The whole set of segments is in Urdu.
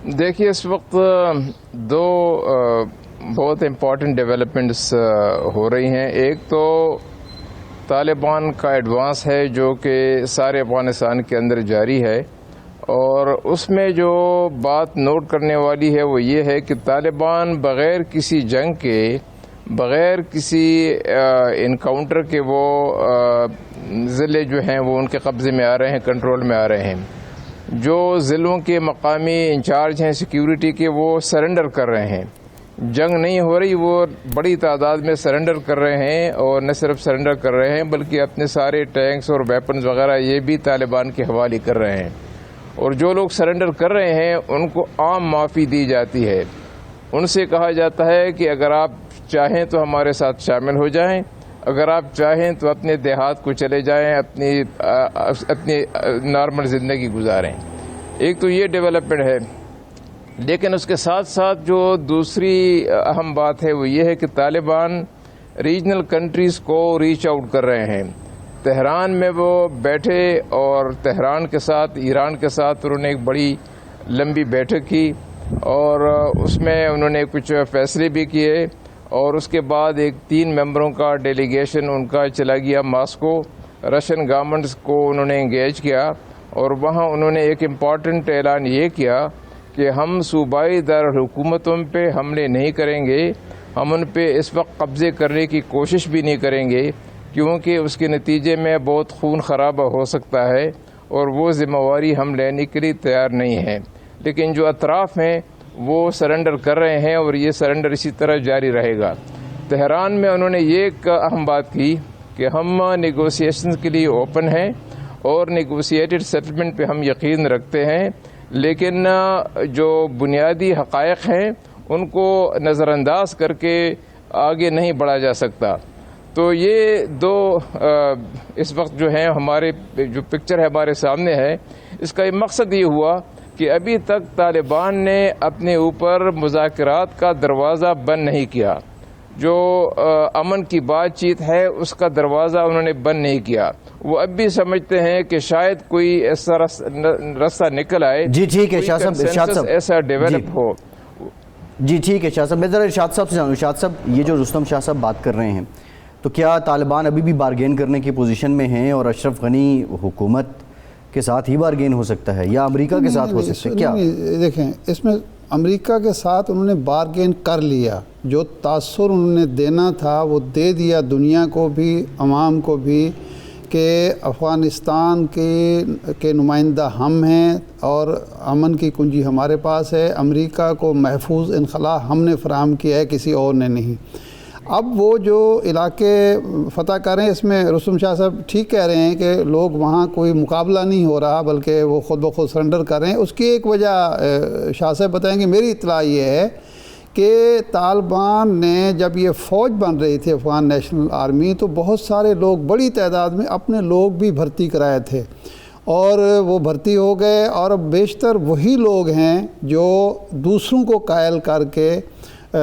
دیکھیے اس وقت دو بہت امپورٹنٹ ڈیولپمنٹس ہو رہی ہیں. ایک تو طالبان کا ایڈوانس ہے جو کہ سارے افغانستان کے اندر جاری ہے، اور اس میں جو بات نوٹ کرنے والی ہے وہ یہ ہے کہ طالبان بغیر کسی جنگ کے، بغیر کسی انکاؤنٹر کے وہ ضلع جو ہیں وہ ان کے قبضے میں آ رہے ہیں، کنٹرول میں آ رہے ہیں. جو ضلعوں کے مقامی انچارج ہیں سیکیورٹی کے وہ سرنڈر کر رہے ہیں. جنگ نہیں ہو رہی، وہ بڑی تعداد میں سرنڈر کر رہے ہیں، اور نہ صرف سرنڈر کر رہے ہیں بلکہ اپنے سارے ٹینکس اور ویپنز وغیرہ یہ بھی طالبان کے حوالے کر رہے ہیں. اور جو لوگ سرنڈر کر رہے ہیں ان کو عام معافی دی جاتی ہے. ان سے کہا جاتا ہے کہ اگر آپ چاہیں تو ہمارے ساتھ شامل ہو جائیں، اگر آپ چاہیں تو اپنے دیہات کو چلے جائیں، اپنی نارمل زندگی گزاریں. ایک تو یہ ڈیولپمنٹ ہے. لیکن اس کے ساتھ ساتھ جو دوسری اہم بات ہے وہ یہ ہے کہ طالبان ریجنل کنٹریز کو ریچ آؤٹ کر رہے ہیں. تہران میں وہ بیٹھے اور تہران کے ساتھ، ایران کے ساتھ انہوں نے ایک بڑی لمبی بیٹھک کی، اور اس میں انہوں نے کچھ فیصلے بھی کیے. اور اس کے بعد ایک 3 ممبروں کا ڈیلیگیشن ان کا چلا گیا ماسکو. رشین گورنمنٹس کو انہوں نے انگیج کیا، اور وہاں انہوں نے ایک امپارٹنٹ اعلان یہ کیا کہ ہم صوبائی دارالحکومتوں پہ حملے نہیں کریں گے، ہم ان پہ اس وقت قبضے کرنے کی کوشش بھی نہیں کریں گے، کیونکہ اس کے نتیجے میں بہت خون خرابہ ہو سکتا ہے، اور وہ ذمہ داری ہم لینے کے لیے تیار نہیں ہیں. لیکن جو اطراف ہیں وہ سرنڈر کر رہے ہیں، اور یہ سرنڈر اسی طرح جاری رہے گا. تہران میں انہوں نے یہ ایک اہم بات کی کہ ہم نیگوسیشن کے لیے اوپن ہیں، اور نیگوسیٹڈ سیٹلمنٹ پہ ہم یقین رکھتے ہیں، لیکن جو بنیادی حقائق ہیں ان کو نظر انداز کر کے آگے نہیں بڑھا جا سکتا. تو یہ دو اس وقت جو ہیں ہمارے جو پکچر ہے ہمارے سامنے ہے، اس کا مقصد یہ ہوا کہ ابھی تک طالبان نے اپنے اوپر مذاکرات کا دروازہ بند نہیں کیا. جو امن کی بات چیت ہے اس کا دروازہ انہوں نے بند نہیں کیا. وہ اب بھی سمجھتے ہیں کہ شاید کوئی ایسا راستہ نکل آئے. جی ٹھیک ہے شاہ صاحب، ارشاد صاحب ایسا ڈیولپ ہو. جی ٹھیک ہے شاہ صاحب، میں ذرا ارشاد صاحب سے جانوں. ارشاد صاحب، یہ جو رستم شاہ صاحب بات کر رہے ہیں، تو کیا طالبان ابھی بھی بارگین کرنے کی پوزیشن میں ہیں، اور اشرف غنی حکومت کے ساتھ ہی بارگین ہو سکتا ہے یا امریکہ کے ساتھ ہو سکتا ہے؟ کیا دیکھیں، اس میں امریکہ کے ساتھ انہوں نے بارگین کر لیا. جو تاثر انہوں نے دینا تھا وہ دے دیا دنیا کو بھی، عوام کو بھی، کہ افغانستان کے نمائندہ ہم ہیں اور امن کی کنجی ہمارے پاس ہے. امریکہ کو محفوظ انخلا ہم نے فراہم کیا ہے، کسی اور نے نہیں. اب وہ جو علاقے فتح کریں، اس میں رستم شاہ صاحب ٹھیک کہہ رہے ہیں کہ لوگ وہاں کوئی مقابلہ نہیں ہو رہا بلکہ وہ خود بخود سرنڈر کر رہے ہیں. اس کی ایک وجہ شاہ صاحب بتائیں گے. میری اطلاع یہ ہے کہ طالبان نے جب یہ فوج بن رہی تھی افغان نیشنل آرمی، تو بہت سارے لوگ بڑی تعداد میں اپنے لوگ بھی بھرتی کرائے تھے، اور وہ بھرتی ہو گئے. اور اب بیشتر وہی لوگ ہیں جو دوسروں کو قائل کر کے،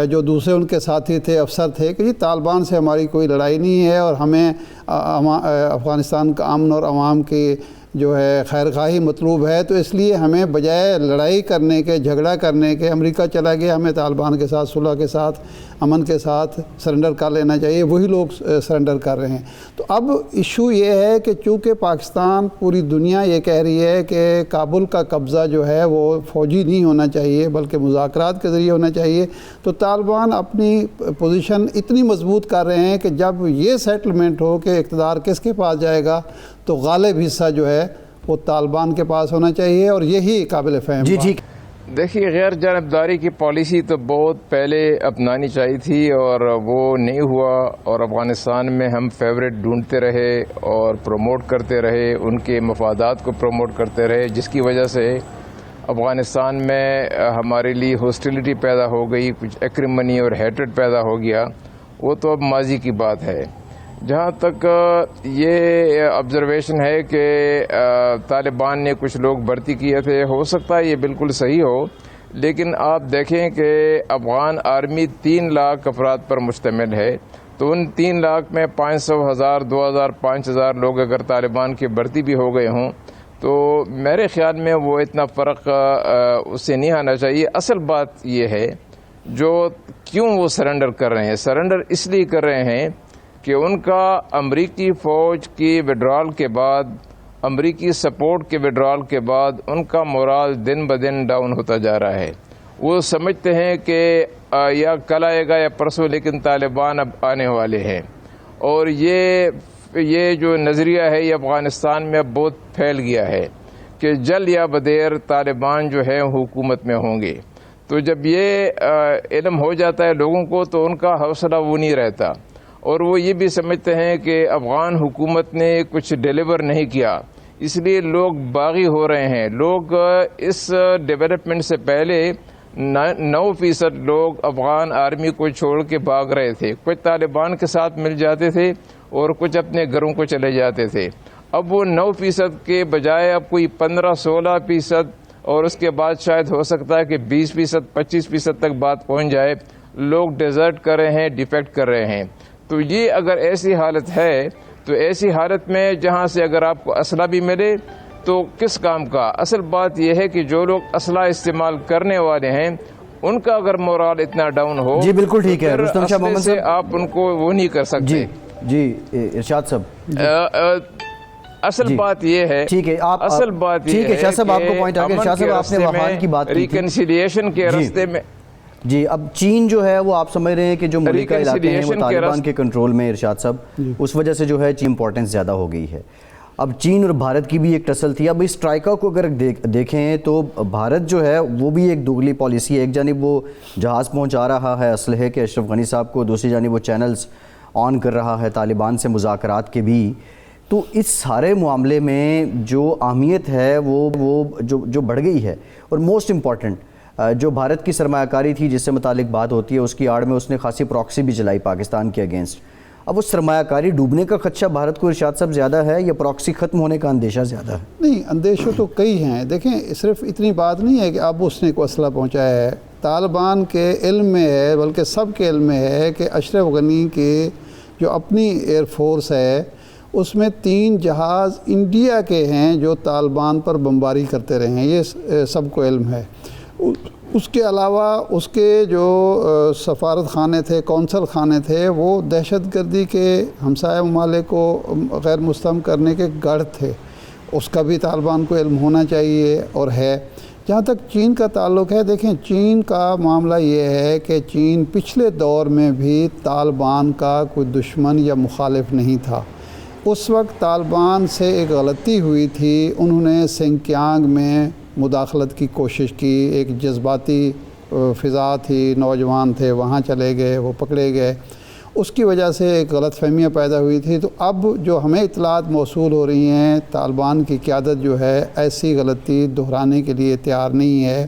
جو دوسرے ان کے ساتھی تھے، افسر تھے، کہ جی طالبان سے ہماری کوئی لڑائی نہیں ہے، اور ہمیں افغانستان کا امن اور عوام کی جو ہے خیر خواہی مطلوب ہے، تو اس لیے ہمیں بجائے لڑائی کرنے کے، جھگڑا کرنے کے، امریکہ چلا گیا، ہمیں طالبان کے ساتھ صلح کے ساتھ، امن کے ساتھ سرنڈر کر لینا چاہیے. وہی لوگ سرنڈر کر رہے ہیں. تو اب ایشو یہ ہے کہ چونکہ پاکستان، پوری دنیا یہ کہہ رہی ہے کہ کابل کا قبضہ جو ہے وہ فوجی نہیں ہونا چاہیے بلکہ مذاکرات کے ذریعے ہونا چاہیے، تو طالبان اپنی پوزیشن اتنی مضبوط کر رہے ہیں کہ جب یہ سیٹلمنٹ ہو کہ اقتدار کس کے پاس جائے گا، تو غالب حصہ جو ہے وہ طالبان کے پاس ہونا چاہیے، اور یہی قابل فہم. جی ٹھیک. دیکھیے، غیر جانبداری کی پالیسی تو بہت پہلے اپنانی چاہیے تھی، اور وہ نہیں ہوا، اور افغانستان میں ہم فیورٹ ڈھونڈتے رہے اور پروموٹ کرتے رہے، ان کے مفادات کو پروموٹ کرتے رہے، جس کی وجہ سے افغانستان میں ہمارے لیے ہاسٹیلٹی پیدا ہو گئی، کچھ ایکریمنی اور ہیٹرڈ پیدا ہو گیا. وہ تو اب ماضی کی بات ہے. جہاں تک یہ آبزرویشن ہے کہ طالبان نے کچھ لوگ بھرتی کیے تھے، ہو سکتا ہے یہ بالکل صحیح ہو، لیکن آپ دیکھیں کہ افغان آرمی 3 لاکھ افراد پر مشتمل ہے. تو ان 3 لاکھ میں 500 ہزار 2000 5000 لوگ اگر طالبان کی بھرتی بھی ہو گئے ہوں تو میرے خیال میں وہ اتنا فرق اس سے نہیں آنا چاہیے. اصل بات یہ ہے جو کیوں وہ سرنڈر کر رہے ہیں. سرنڈر اس لیے کر رہے ہیں کہ ان کا امریکی فوج کی وڈرال کے بعد، امریکی سپورٹ کے وڈرال کے بعد ان کا مورال دن بدن ڈاؤن ہوتا جا رہا ہے. وہ سمجھتے ہیں کہ یا کل آئے گا یا پرسوں، لیکن طالبان اب آنے والے ہیں. اور یہ جو نظریہ ہے یہ افغانستان میں اب بہت پھیل گیا ہے کہ جل یا بدیر طالبان جو ہے حکومت میں ہوں گے. تو جب یہ علم ہو جاتا ہے لوگوں کو تو ان کا حوصلہ وہ نہیں رہتا، اور وہ یہ بھی سمجھتے ہیں کہ افغان حکومت نے کچھ ڈیلیور نہیں کیا، اس لیے لوگ باغی ہو رہے ہیں. لوگ اس ڈیولپمنٹ سے پہلے 9% لوگ افغان آرمی کو چھوڑ کے بھاگ رہے تھے. کچھ طالبان کے ساتھ مل جاتے تھے اور کچھ اپنے گھروں کو چلے جاتے تھے. اب وہ 9% کے بجائے اب کوئی 15-16%، اور اس کے بعد شاید ہو سکتا ہے کہ 20%، 25% تک بات پہنچ جائے. لوگ ڈیزرٹ کر رہے ہیں، ڈیفیکٹ کر رہے ہیں. تو یہ اگر ایسی حالت ہے تو ایسی حالت میں جہاں سے اگر آپ کو اسلحہ بھی ملے تو کس کام کا. اصل بات یہ ہے کہ جو لوگ اسلحہ استعمال کرنے والے ہیں ان کا اگر مورال اتنا ڈاؤن ہو، جی بالکل ٹھیک ہے رستم شاہ محمد سے صاحب، آپ ان کو وہ نہیں کر سکتے. جی ارشاد صاحب، اصل بات یہ ہے، ٹھیک ہے آپ اصل بات یہ ٹھیک ہے شاہ صاحب، آپ کو پوائنٹ آ گیا. شاہ صاحب آپ نے وہان کی بات کی تھی، ریکنسیلیشن کے راستے میں. جی اب چین جو ہے وہ آپ سمجھ رہے ہیں کہ جو ملکہ علاقے ہیں وہ طالبان کے کنٹرول میں، ارشاد صاحب اس وجہ سے جو ہے چین امپورٹنس زیادہ ہو گئی ہے. اب چین اور بھارت کی بھی ایک ٹسل تھی. اب اس ٹرائیکا کو اگر دیکھیں تو بھارت جو ہے وہ بھی ایک دوگلی پالیسی ہے. ایک جانب وہ جہاز پہنچا رہا ہے اسلحے کے اشرف غنی صاحب کو، دوسری جانب وہ چینلز آن کر رہا ہے طالبان سے مذاکرات کے بھی. تو اس سارے معاملے میں جو اہمیت ہے وہ جو بڑھ گئی ہے، اور موسٹ امپورٹنٹ جو بھارت کی سرمایہ کاری تھی جس سے متعلق بات ہوتی ہے، اس کی آڑ میں اس نے خاصی پراکسی بھی چلائی پاکستان کے اگینسٹ. اب وہ سرمایہ کاری ڈوبنے کا خدشہ بھارت کو ارشاد صاحب زیادہ ہے یا پراکسی ختم ہونے کا اندیشہ زیادہ ہے؟ نہیں، اندیشے تو کئی ہیں. دیکھیں صرف اتنی بات نہیں ہے کہ اب اس نے کوئی اسلحہ پہنچایا ہے. طالبان کے علم میں ہے، بلکہ سب کے علم میں ہے کہ اشرف غنی کے جو اپنی ایئر فورس ہے اس میں 3 جہاز انڈیا کے ہیں جو طالبان پر بمباری کرتے رہے ہیں. یہ سب کو علم ہے. اس کے علاوہ اس کے جو سفارت خانے تھے، کونسل خانے تھے، وہ دہشت گردی کے ہمسایہ ممالک کو غیر مستحکم کرنے کے گڑھ تھے. اس کا بھی طالبان کو علم ہونا چاہیے اور ہے. جہاں تک چین کا تعلق ہے، دیکھیں چین کا معاملہ یہ ہے کہ چین پچھلے دور میں بھی طالبان کا کوئی دشمن یا مخالف نہیں تھا. اس وقت طالبان سے ایک غلطی ہوئی تھی، انہوں نے سنکیانگ میں مداخلت کی کوشش کی. ایک جذباتی فضا تھی، نوجوان تھے، وہاں چلے گئے، وہ پکڑے گئے. اس کی وجہ سے ایک غلط فہمیاں پیدا ہوئی تھی. تو اب جو ہمیں اطلاعات موصول ہو رہی ہیں، طالبان کی قیادت جو ہے ایسی غلطی دہرانے کے لیے تیار نہیں ہے،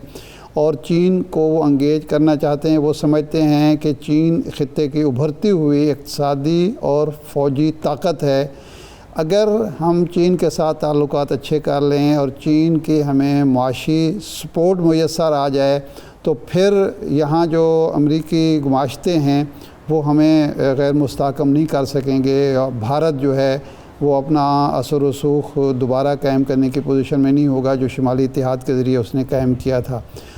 اور چین کو وہ انگیج کرنا چاہتے ہیں. وہ سمجھتے ہیں کہ چین خطے کی ابھرتی ہوئی اقتصادی اور فوجی طاقت ہے. اگر ہم چین کے ساتھ تعلقات اچھے کر لیں اور چین کی ہمیں معاشی سپورٹ میسر آ جائے تو پھر یہاں جو امریکی گماشتے ہیں وہ ہمیں غیر مستحکم نہیں کر سکیں گے. اور بھارت جو ہے وہ اپنا اثر و رسوخ دوبارہ قائم کرنے کی پوزیشن میں نہیں ہوگا جو شمالی اتحاد کے ذریعے اس نے قائم کیا تھا.